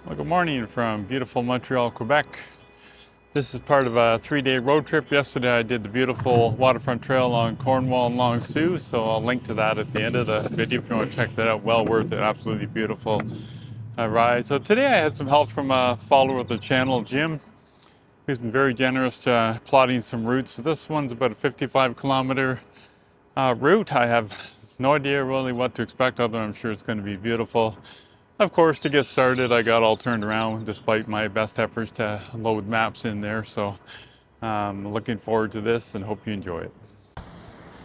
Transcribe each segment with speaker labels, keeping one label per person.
Speaker 1: Well, good morning from beautiful Montreal, Quebec. This is part of a 3-day road trip. Yesterday I did the beautiful waterfront trail along Cornwall and Long Sault, so I'll link to that at the end of the video if you want to check that out. Well worth it, absolutely beautiful ride. So today I had some help from a follower of the channel, Jim, who's been very generous plotting some routes. So this one's about a 55-kilometer route. I have no idea really what to expect, other than I'm sure it's going to be beautiful. Of course, to get started, I got all turned around despite my best efforts to load maps in there. So looking forward to this and hope you enjoy it.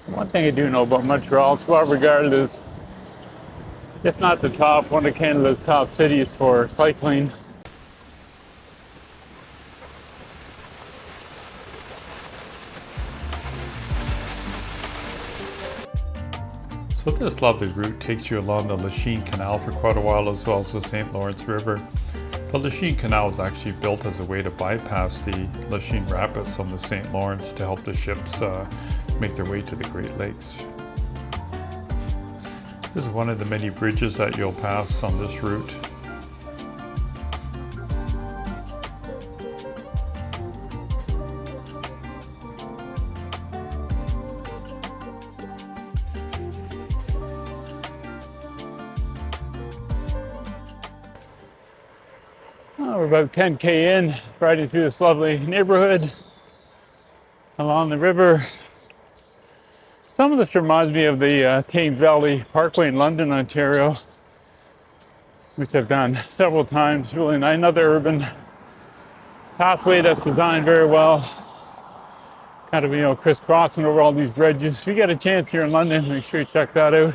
Speaker 1: One thing I do know about Montreal, it's well regarded as, if not the top, one of Canada's top cities for cycling. So this lovely route takes you along the Sheen Canal for quite a while, as well as the St. Lawrence River. The Sheen Canal was actually built as a way to bypass the Sheen Rapids on the St. Lawrence to help the ships make their way to the Great Lakes. This is one of the many bridges that you'll pass on this route. We're about 10K in, riding through this lovely neighborhood along the river. Some of this reminds me of the Tame Valley Parkway in London, Ontario, which I've done several times. Really nice, another urban pathway that's designed very well. Kind of, crisscrossing over all these bridges. If you get a chance here in London, make sure you check that out.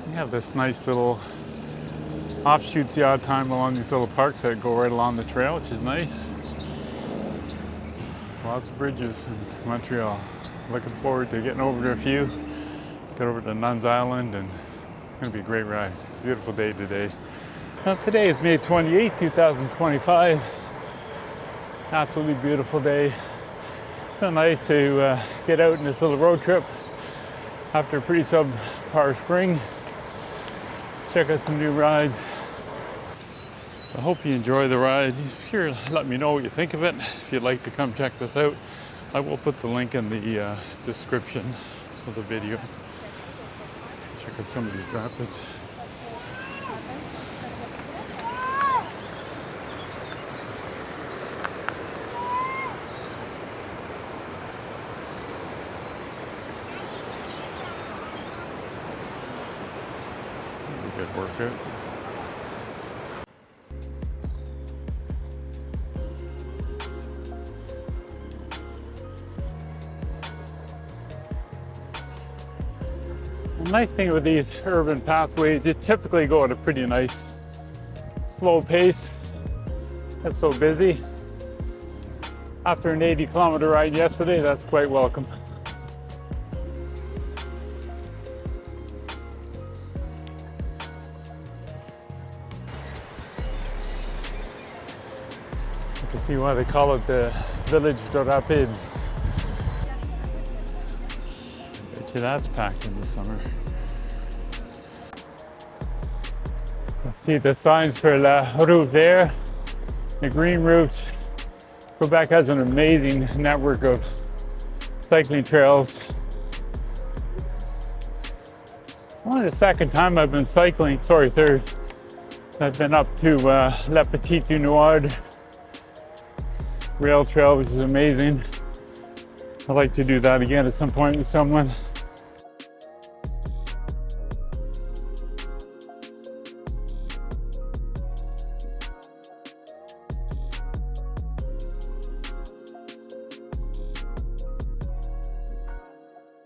Speaker 1: We have this nice little offshoots the odd time along these little parks that go right along the trail, which is nice. Lots of bridges in Montreal. Looking forward to getting over to a few. Get over to Nuns Island, and it's going to be a great ride. Beautiful day today. Now, today is May 28, 2025. Absolutely beautiful day. So nice to get out in this little road trip after a pretty subpar spring. Check out some new rides. I hope you enjoy the ride. Sure, let me know what you think of it. If you'd like to come check this out, I will put the link in the description of the video. Check out some of these rapids. Good workout. The nice thing with these urban pathways, you typically go at a pretty nice slow pace. It's so busy. After an 80-kilometer ride yesterday, that's quite welcome. You can see why they call it the Village de Rapids. That's packed in the summer. Let's see the signs for La Route there, the green route. Quebec has an amazing network of cycling trails. Only the second time I've been cycling, third. I've been up to La Petite du Nord rail trail, which is amazing. I'd like to do that again at some point with someone.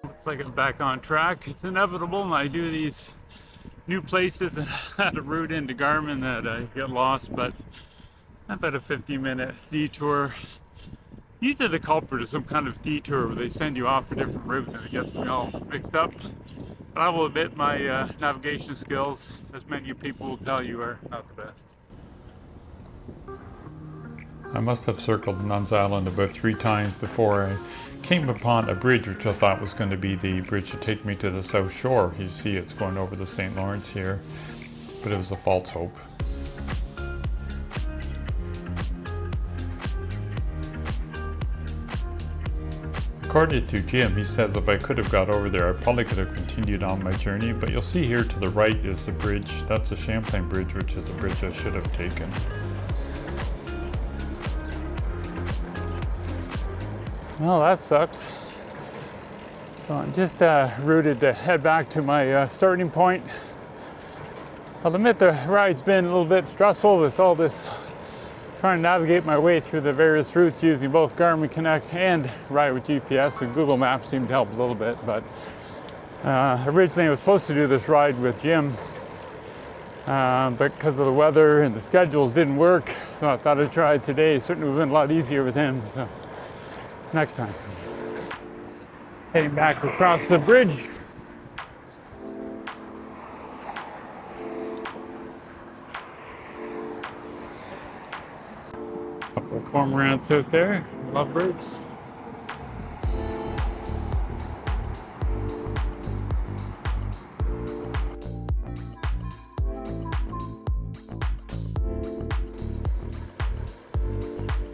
Speaker 1: Looks like I'm back on track. It's inevitable when I do these new places and had a route into Garmin that I get lost, but about a 50-minute detour. Usually the culprit is some kind of detour where they send you off a different route and it gets me all mixed up. But I will admit my navigation skills, as many people will tell you, are not the best. I must have circled Nuns Island about 3 times before I came upon a bridge which I thought was going to be the bridge to take me to the South Shore. You see it's going over the St. Lawrence here, but it was a false hope. According to Jim, he says if I could have got over there, I probably could have continued on my journey, but you'll see here to the right is the bridge. That's the Champlain Bridge, which is the bridge I should have taken. Well, that sucks. So I'm just routed to head back to my starting point. I'll admit the ride's been a little bit stressful with all this trying to navigate my way through the various routes using both Garmin Connect and Ride with GPS, and Google Maps seemed to help a little bit. But originally I was supposed to do this ride with Jim, but because of the weather and the schedules didn't work, so I thought I'd try it today. It certainly would have been a lot easier with him, so next time. Heading back across the bridge. Couple of cormorants out there, lovebirds.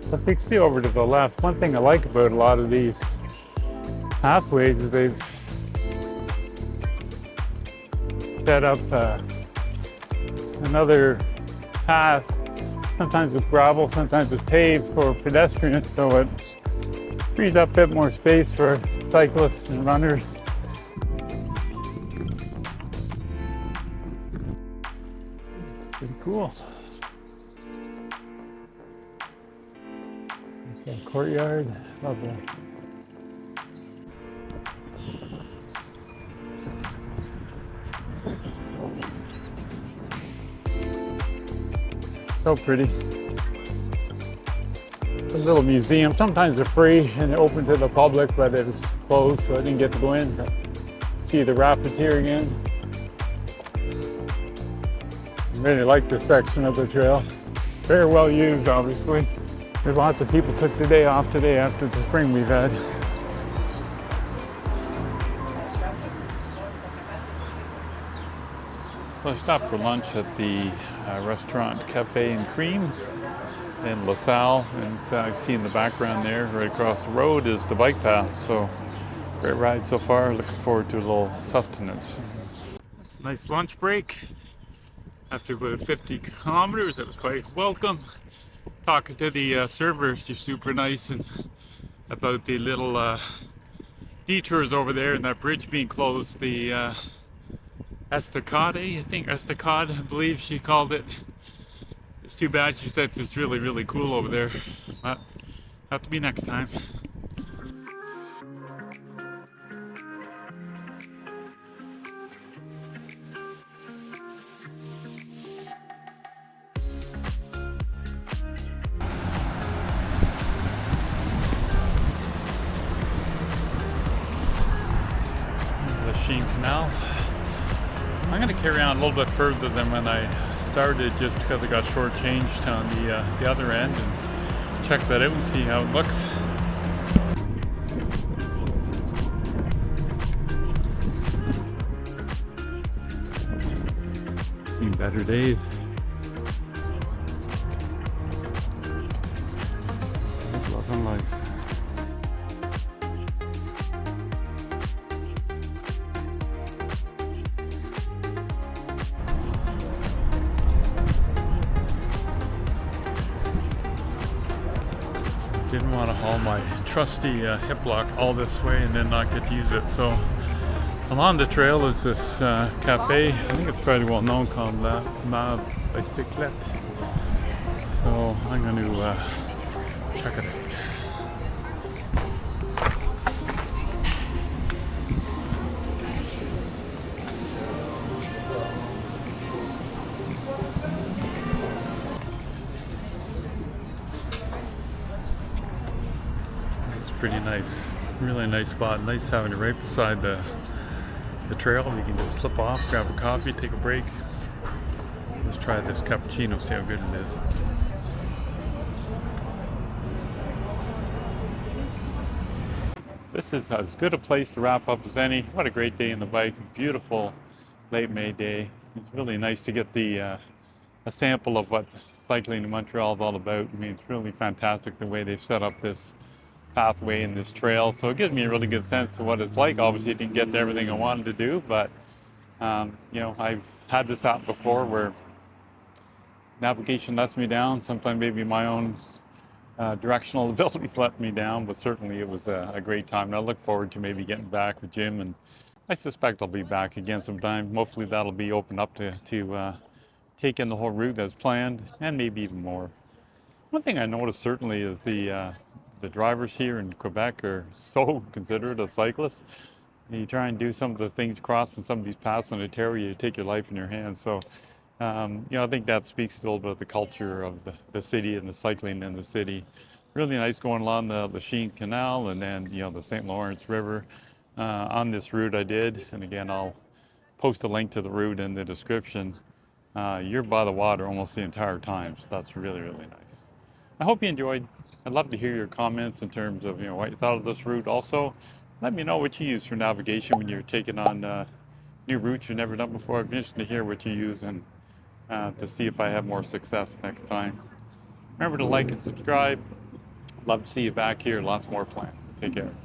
Speaker 1: The big sea over to the left. One thing I like about a lot of these pathways is they've set up another path, sometimes with gravel, sometimes with paved for pedestrians, so it frees up a bit more space for cyclists and runners. Pretty cool. There's that courtyard, lovely. So pretty. A little museum. Sometimes they're free and they're open to the public, but it was closed, so I didn't get to go in. But see the rapids here again. I really like this section of the trail. It's very well used, obviously. There's lots of people took the day off today after the spring we've had. So I stopped for lunch at the restaurant Cafe and Cream in LaSalle, and I've seen the background there right across the road is the bike path. So great ride so far. Looking forward to a little sustenance. It's a nice lunch break. After about 50 kilometers, it was quite welcome. Talking to the servers, they're super nice, and about the little detours over there and that bridge being closed, the Estacade, I believe she called it. It's too bad, she said it's really, really cool over there. But have to be next time. The Sheen Canal. I'm going to carry on a little bit further than when I started, just because I got shortchanged on the other end, and check that out and see how it looks. Seen better days. Loving life. Didn't want to haul my trusty hip lock all this way and then not get to use it. So along the trail is this cafe. I think it's fairly well known, called La Bicyclette. So I'm going to check it out. Pretty nice, really nice spot. Nice having it right beside the trail. You can just slip off, grab a coffee, take a break. Let's try this cappuccino, see how good it is. This is as good a place to wrap up as any. What a great day in the bike. Beautiful late May day. It's really nice to get a sample of what cycling in Montreal is all about. I mean, it's really fantastic the way they've set up this pathway and this trail. So it gives me a really good sense of what it's like. Obviously, I didn't get to everything I wanted to do, but you know, I've had this happen before where navigation lets me down. Sometimes maybe my own directional abilities let me down, but certainly it was a great time. And I look forward to maybe getting back with Jim, and I suspect I'll be back again sometime. Hopefully that'll be open up to take in the whole route as planned, and maybe even more. One thing I noticed certainly is the drivers here in Quebec are so considerate of cyclists. You try and do some of the things crossing some of these paths in Ontario, you take your life in your hands. So, you know, I think that speaks a little bit of the culture of the city and the cycling in the city. Really nice going along the Sheen Canal and then, you know, the St. Lawrence River. On this route I did, and again, I'll post a link to the route in the description. You're by the water almost the entire time, so that's really, really nice. I hope you enjoyed. I'd love to hear your comments in terms of, you know, what you thought of this route. Also, let me know what you use for navigation when you're taking on new routes you've never done before. I'd be interested to hear what you use and to see if I have more success next time. Remember to like and subscribe. Love to see you back here. Lots more planned. Take care.